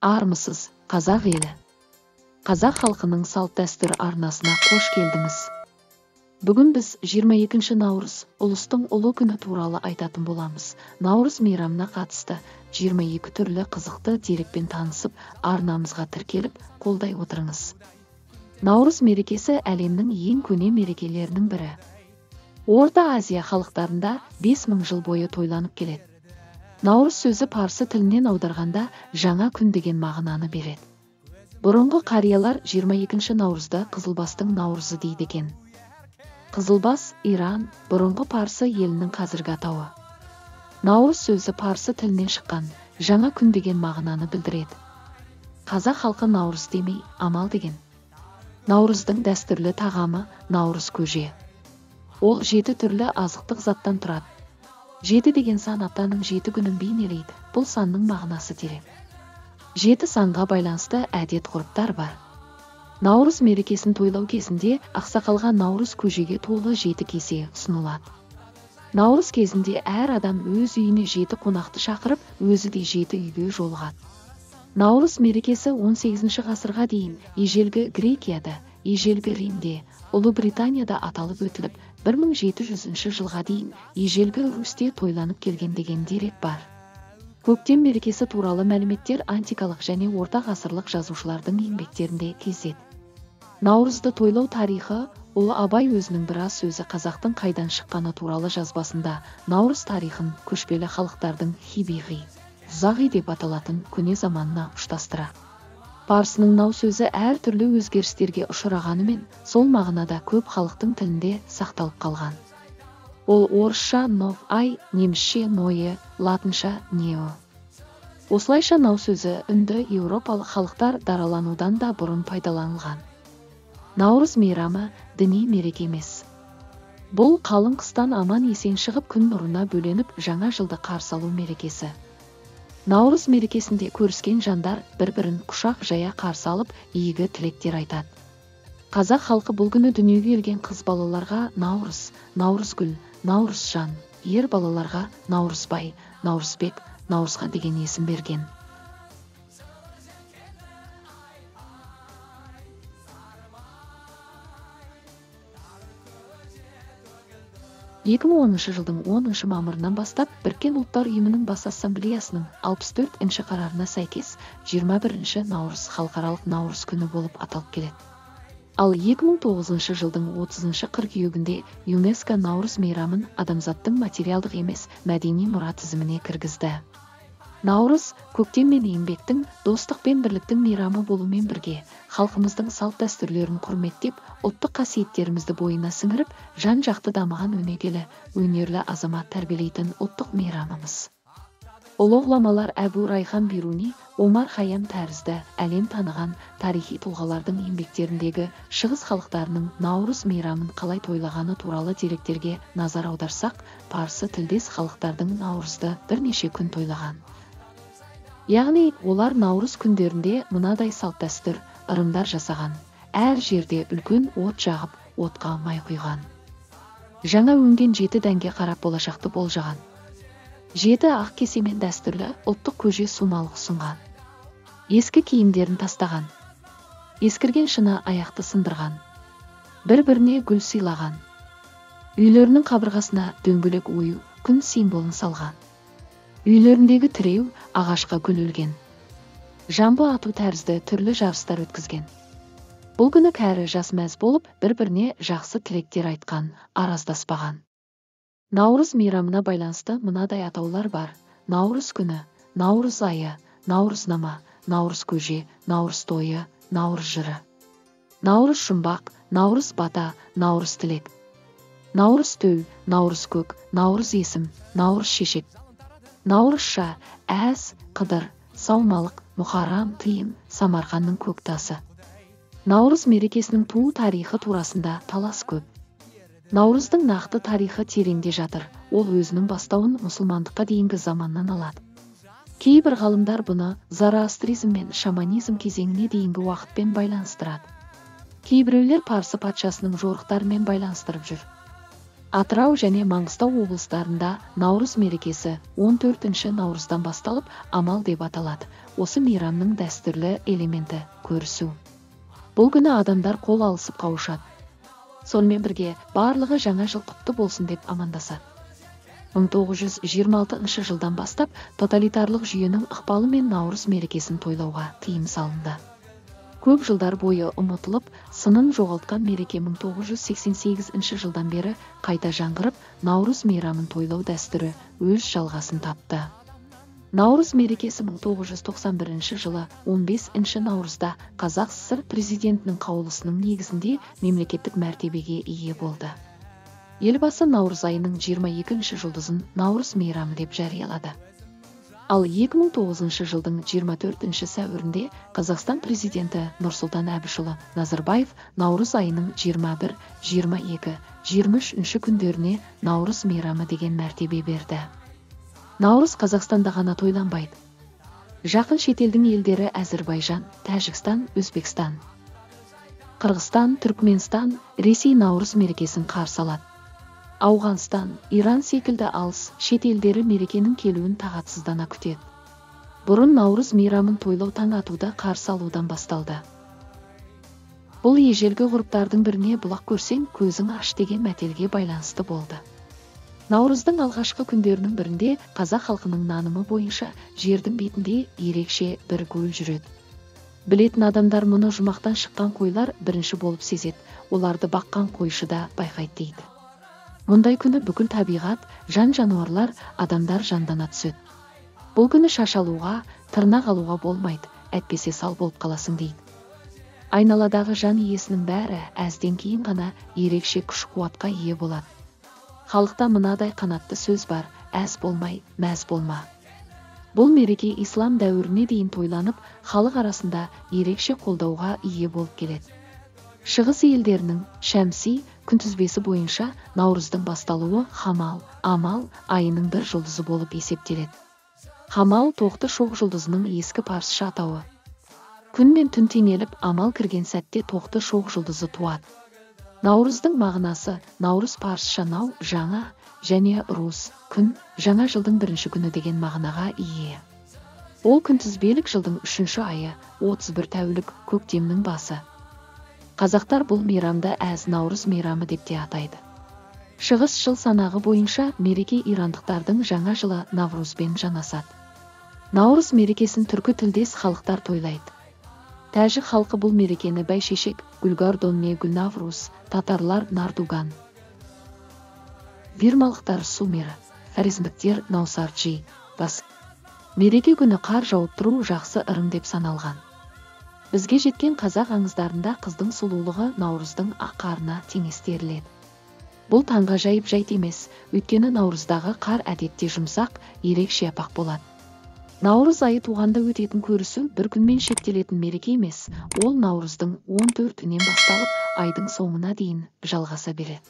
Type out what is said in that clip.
Армысыз, қазақ елі. Қазақ халқының салт-дәстүр арнасына қош келдіңіз. Бүгін біз 22 наурыз ұлыстың ұлы күні туралы айтатын боламыз. Наурыз мейрамына қатысты 22 түрлі қызықты дерекпен танысып, арнамызға тіркеліп, қолдай отырыңыз. Наурыз мерекесі әлемнің ең көне мерекелерінің бірі. Орта Азия халықтарында 5000 жыл бойы тойланып келеді. Наурыз сөзі парсы тілінен аударғанда жаңа күн деген мағынаны береді. Бұрынғы қариялар 22 наурызда Қызылбастың наурызы дейді екен. Қызылбас, Иран, бұрынғы парсы елінің қазіргі атауы. Наурыз сөзі парсы тілінен шыққан, жаңа күн деген мағынаны білдіреді. Қазақ халқы наурыз демей, амал деген. Наурыздың дәстүрлі тағамы наурыз көже. Ол 7 түрлі азықтық заттан тұрады. 7 деген сан аптаның 7 күнін бейнелейді. Бұл санның мағынасы терең. 7 санға байланысты әдет-ғұрыптар бар. Наурыз мерекесін тойлау кезінде ақсақалға наурыз көжеге толы 7 кесе ұсынылады. Наурыз кезінде әр адам өз үйіне 7 қонақты шақырып, өзі де 7 үйге жолығады. Наурыз мерекесі 18 ғасырға дейін ежелгі Грекияда, ежелгі Римде, Ұлыбританияда аталып өтіліп, 1700 жылға дейін ежелгі Русьте тойланып келген деген дерек бар. Көктем мерекесі туралы мәліметтер антикалық және орта ғасырлық жазушылардың еңбектерінде кездеседі. Наурызды тойлау тарихы Ұлы Абай өзінің біраз сөзі қазақтың қайдан шыққаны туралы жазбасында наурыз тарихын көшпелі халықтардың хибиғи, зағи деп аталатын көне заманына ұштастыра. Парсының нау сөзі әр түрлі өзгерістерге ұшырағанымен, сол мағынада көп халықтың тілінде сақталып қалған. Ол орысша нов ай, немісше ное, латынша нео. Осылайша нау сөзі үнді еуропалық халықтар дараланудан да бұрын пайдаланылған. Наурыз мейрамы діни мереке емес. Бұл қалың қыстан аман есен шығып күн нұрына бөленіп жаңа жылды қарсы алу мерекесі. Наурыз мерекесінде көріскен жандар бір-бірін құшақ жая қарсы алып, игі тілектер айтады. Қазақ халқы бұл күні дүниеге келген қыз балаларға Наурыз, Наурызгүл, Наурызжан, ер балаларға Наурызбай, Наурызбек, Наурызға деген есім берген. 2010 жылдың 10 мамырынан бастап Біріккен ұлттар ұйымының бас ассамблеясының 64-ші қарарына сәйкес 21 наурыз халықаралық наурыз күні болып аталып келеді. Ал 2009 жылдың 30 қыркүйегінде ЮНЕСКО наурыз мейрамын адамзаттың материалдық емес мәдени мұра тізіміне кіргізді. Наурыз көктем мен еңбектің, достық пен бірліктің мейрамы болумен бірге, халқымыздың салт-дәстүрлерін құрметтеп, ұлттық қасиеттерімізді бойына сіңіріп, жан-жақты дамыған өнегелі, өнерлі азамат тәрбиелейтін ұлттық мейрамымыз. Ұлы ғұламалар Әбу Райхан Бируни, Омар Хайям тәрізді әлем таныған тарихи тұлғалардың еңбектеріндегі шығыс халықтарының наурыз мейрамын қалай тойлағаны туралы деректерге назар аударсақ, парсы тілдес халықтардың наурызды бірнеше күн тойлаған. Яғни, олар наурыз күндерінде мынадай салт-дәстүр, ырымдар жасаған. Әр жерде үлкен от жағып, отқа май құйған. Жаңа өнген 7 дәнге қарап болашақты болжаған. 7 ақ кесемен дәстүрлі ұлттық көже сумалық ұсынған. Ескі киімдерін тастаған. Ескірген шыны аяқты сындырған. Бір-біріне гүл сыйлаған. Үйлерінің қабырғасына дөңгелек ою, күн символын салған. Үйлеріндегі тіреу ағашқа гүл өлген. Жамбы ату тәрізді түрлі жарыстар өткізген. Бұл күні кәрі жас мәз болып, бір-біріне жақсы тілектер айтқан, араздаспаған. Наурыз мейрамына байланысты мынадай атаулар бар. Наурыз күні, наурыз айы, наурызнама, наурыз көже, наурыз тойы, наурыз жыры. Наурыз жұмбақ, наурыз бата, наурыз тілек. Наурыз төл, наурыз көк, наурыз есім, наурыз шешек. Наурызша, әз, қыдыр, саумалық, мұхарам, тыйым, Самарқанның көк тасы. Наурыз мерекесінің туу тарихы турасында талас көп. Наурыздың нақты тарихы тереңде жатыр. Ол өзінің бастауын мұсылмандыққа дейінгі заманнан алады. Кейбір ғалымдар бұны зороастризм мен шаманизм кезеңіне дейінгі уақытпен байланыстырады. Кейбіреулер парсы патшасының жорықтарымен байланыстырып жүр. Атырау және Маңғыстау облыстарында Наурыз мерекесі 14 наурыздан басталып, амал деп аталады. Осы мейрамның дәстүрлі элементі көрісу. Бұл күні адамдар қол алысып қауышады. Сонымен бірге барлығы жаңа жыл құтты болсын деп амандасады. 1926 жылдан бастап тоталитарлық жүйенің ықпалымен Наурыз мерекесін тойлауға тыйым салынды. Көп жылдар бойы ұмытылып, сынын жоғалтқан мереке 1988 жылдан бері қайта жаңғырып, Наурыз мейрамын тойлау дәстүрі өз жалғасын тапты. Наурыз мерекесі 1991 жылы 15 наурызда Қазақ ССР президентінің қаулысының негізінде мемлекеттік мәртебеге ие болды. Елбасы наурыз айының 22 жұлдызын Наурыз мейрамы деп жариялады. Ал 2009 жылдың 24 сәуірінде Қазақстан президенті Нұрсұлтан Әбішұлы Назарбаев Наурыз айының 21, 22, 23 күндеріне Наурыз мейрамы деген мәртебе берді. Наурыз Қазақстанда ғана тойланбайды. Жақын шетелдің елдері Әзірбайжан, Тәжікстан, Өзбекстан, Қырғызстан, Түркменстан, Ресей Наурыз мерекесін қарсы алады. Ауғанстан, Иран секілді алыс шет елдері мерекенің келуін тағатсыздана күтеді. Бұрын Наурыз мейрамын тойлау таң атуды қарсы алудан басталды. Бұл ежелгі ғұрыптардың біріне бұлақ көрсең көзің аш деген мәтелге байланысты болды. Наурыздың алғашқы күндерінің бірінде қазақ халқының нанымы бойынша жердің бетінде ерекше бір гүл жүреді. Білетін адамдар мұны жұмақтан шыққан қойлар бірінші болып сезеді, оларды баққан қойшы да байқайды дейді. Мұндай күні бүкіл табиғат, жан-жануарлар, адамдар жандана түседі. Бұл күні шаш алуға, тырнақ алуға болмайды, әйтпесе сал болып қаласың дейді. Айналадағы жан иесінің бәрі әзден кейін ғана ерекше күш-қуатқа ие болады. Халықта мынадай қанатты сөз бар: әз болмай, мәз болма. Бұл мереке ислам дәуіріне дейін тойланып, халық арасында ерекше қолдауға ие болып келеді. Шығыс елдерінің шәмси күнтізбесі бойынша Наурыздың басталуы Хамал, Амал айының бір жұлдызы болып есептеледі. Хамал тоқты шоқ жұлдызының ескі парсыша атауы. Күн мен түн теңеліп, Амал кірген сәтте тоқты шоқ жұлдызы туады. Наурыздың мағынасы Наурыз парсыша нау, жаңа, және рус, күн, жаңа жылдың бірінші күні деген мағынаға ие. Ол күнтізбелік жылдың 3-ші айы, 31 тәулік, көктемнің басы. Қазақтар бұл мейрамды әз Наурыз мейрамы деп те атайды. Шығыс жыл санағы бойынша мереке ирандықтардың жаңа жылы Наврузбен жанасады. Наурыз мерекесін түркі тілдес халықтар тойлайды. Тәжік халқы бұл мерекені бәйшешек, Гүлгардонне Гүлнавруз, татарлар Нардуган, Вирмалықтар Сумері, Хорезмдіктер Наусарджи, бас. Мереке күні қар жауып тұру жақсы ырым деп саналған. Бізге жеткен қазақ аңыздарында қыздың сұлулығы Наурыздың ақ қарына теңестіріледі. Бұл таңғажайып жайт емес, өйткені Наурыздағы қар әдетте жұмсақ, ерекше апақ болады. Наурыз айы туғанда өтетін көрісу бір күнмен шектелетін мереке емес, ол Наурыздың 14-інен басталып, айдың соңына дейін жалғаса береді.